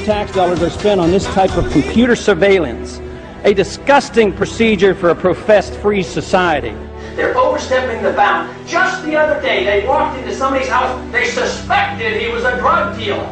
tax dollars are spent on this type of computer surveillance, a disgusting procedure for a professed free society. They're overstepping the bound. Just the other day, they walked into somebody's house. They suspected he was a drug dealer.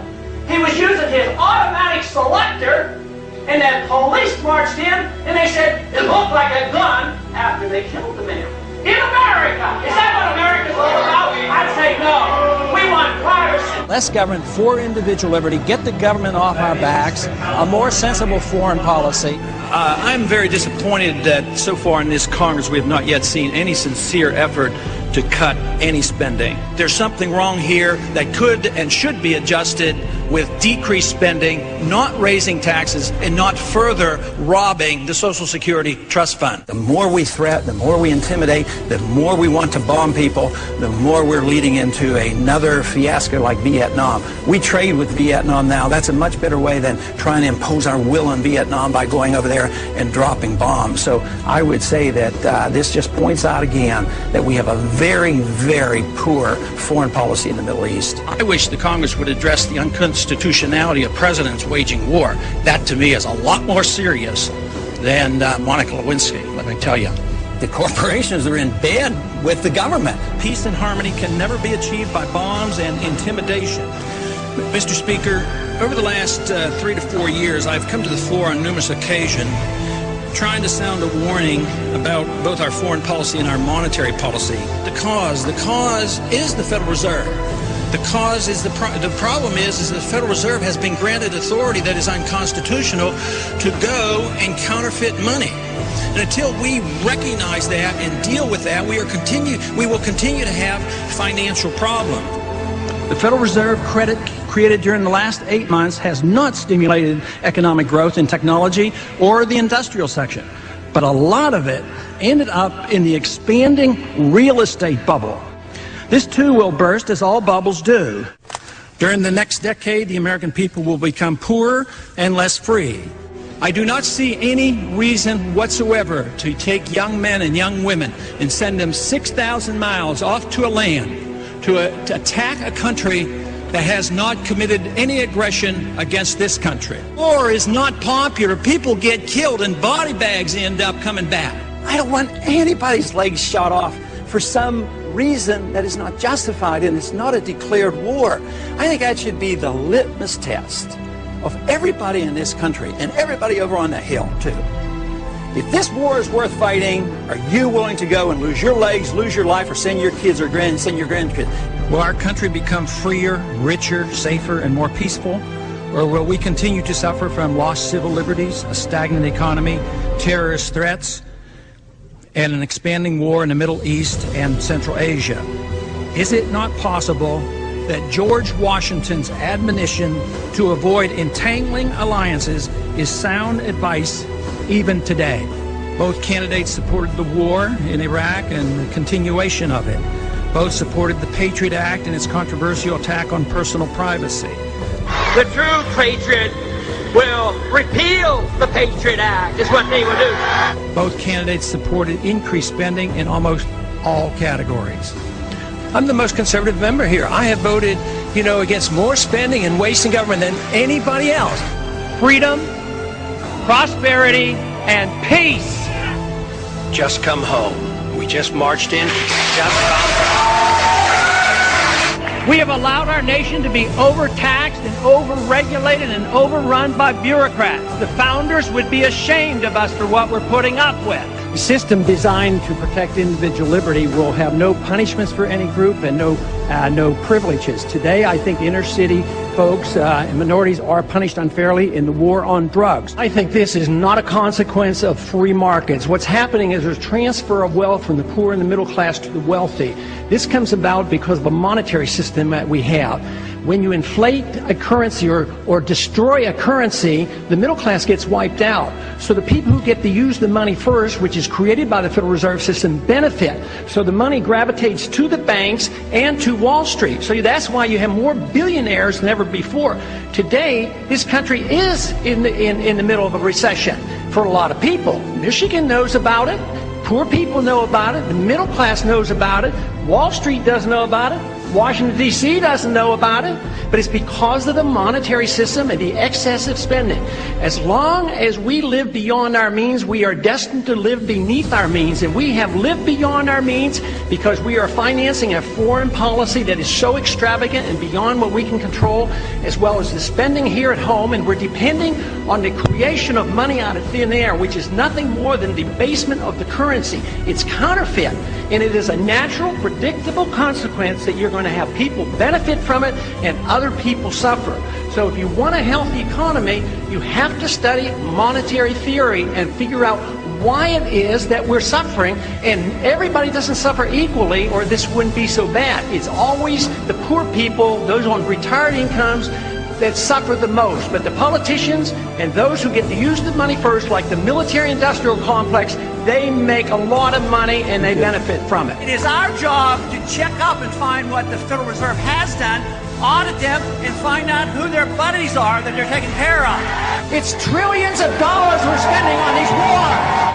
He was using his automatic selector, and then police marched in, and they said it looked like a gun after they killed the man. In America! Is that what America's all about? I'd say no. We want privacy. Less government for individual liberty, get the government off our backs, a more sensible foreign policy. I'm very disappointed that so far in this Congress we have not yet seen any sincere effort to cut any spending. There's something wrong here that could and should be adjusted with decreased spending, not raising taxes, and not further robbing the Social Security Trust Fund. The more we threat, the more we intimidate, the more we want to bomb people, the more we're leading into another fiasco like Vietnam. We trade with Vietnam now. That's a much better way than trying to impose our will on Vietnam by going over there and dropping bombs. So I would say that this just points out again that we have a very, very poor foreign policy in the Middle East. I wish the Congress would address the unconstitutionality of presidents waging war. That, to me, is a lot more serious than Monica Lewinsky, let me tell you. The corporations are in bed with the government. Peace and harmony can never be achieved by bombs and intimidation. Mr. Speaker, over the last 3 to 4 years, I've come to the floor on numerous occasions trying to sound a warning about both our foreign policy and our monetary policy. The cause is the Federal Reserve. The cause is the problem is the Federal Reserve has been granted authority that is unconstitutional to go and counterfeit money. And until we recognize that and deal with that, we will continue to have financial problems. The Federal Reserve credit created during the last 8 months has not stimulated economic growth in technology or the industrial section, but a lot of it ended up in the expanding real estate bubble. This too will burst, as all bubbles do. During the next decade, the American people will become poorer and less free. I do not see any reason whatsoever to take young men and young women and send them 6,000 miles off to a land to attack a country that has not committed any aggression against this country. War is not popular. People get killed and body bags end up coming back. I don't want anybody's legs shot off for some reason that is not justified, and it's not a declared war. I think that should be the litmus test of everybody in this country and everybody over on the Hill, too. If this war is worth fighting, are you willing to go and lose your legs, lose your life, or send your kids or send your grandkids? Will our country become freer, richer, safer, and more peaceful? Or will we continue to suffer from lost civil liberties, a stagnant economy, terrorist threats, and an expanding war in the Middle East and Central Asia? Is it not possible that George Washington's admonition to avoid entangling alliances is sound advice even today? Both candidates supported the war in Iraq and the continuation of it. Both supported the Patriot Act and its controversial attack on personal privacy. The true patriot will repeal the Patriot Act, is what they will do. Both candidates supported increased spending in almost all categories. I'm the most conservative member here. I have voted, against more spending and wasting government than anybody else. Freedom, prosperity, and peace. Just come home. We just marched in. Just come home. We have allowed our nation to be overtaxed and overregulated and overrun by bureaucrats. The founders would be ashamed of us for what we're putting up with. A system designed to protect individual liberty will have no punishments for any group and no privileges. Today, I think inner city folks and minorities are punished unfairly in the war on drugs. I think this is not a consequence of free markets. What's happening is there's transfer of wealth from the poor and the middle class to the wealthy. This comes about because of the monetary system that we have. When you inflate a currency or destroy a currency, the middle class gets wiped out. So the people who get to use the money first, which is created by the Federal Reserve System, benefit. So the money gravitates to the banks and to Wall Street. So that's why you have more billionaires than ever before. Today, this country is in the middle of a recession for a lot of people. Michigan knows about it. Poor people know about it. The middle class knows about it. Wall Street doesn't know about it. Washington, D.C. doesn't know about it, but it's because of the monetary system and the excessive spending. As long as we live beyond our means, we are destined to live beneath our means, and we have lived beyond our means because we are financing a foreign policy that is so extravagant and beyond what we can control, as well as the spending here at home, and we're depending on the creation of money out of thin air, which is nothing more than debasement of the currency. It's counterfeit, and it is a natural, predictable consequence that you're going to have people benefit from it and other people suffer. So if you want a healthy economy, you have to study monetary theory and figure out why it is that we're suffering, and everybody doesn't suffer equally or this wouldn't be so bad. It's always the poor people, those on retired incomes, that suffer the most. But the politicians and those who get to use the money first, like the military-industrial complex, they make a lot of money and they benefit from it. It is our job to check up and find what the Federal Reserve has done, audit them, and find out who their buddies are that they're taking care of. It's trillions of dollars we're spending on these wars.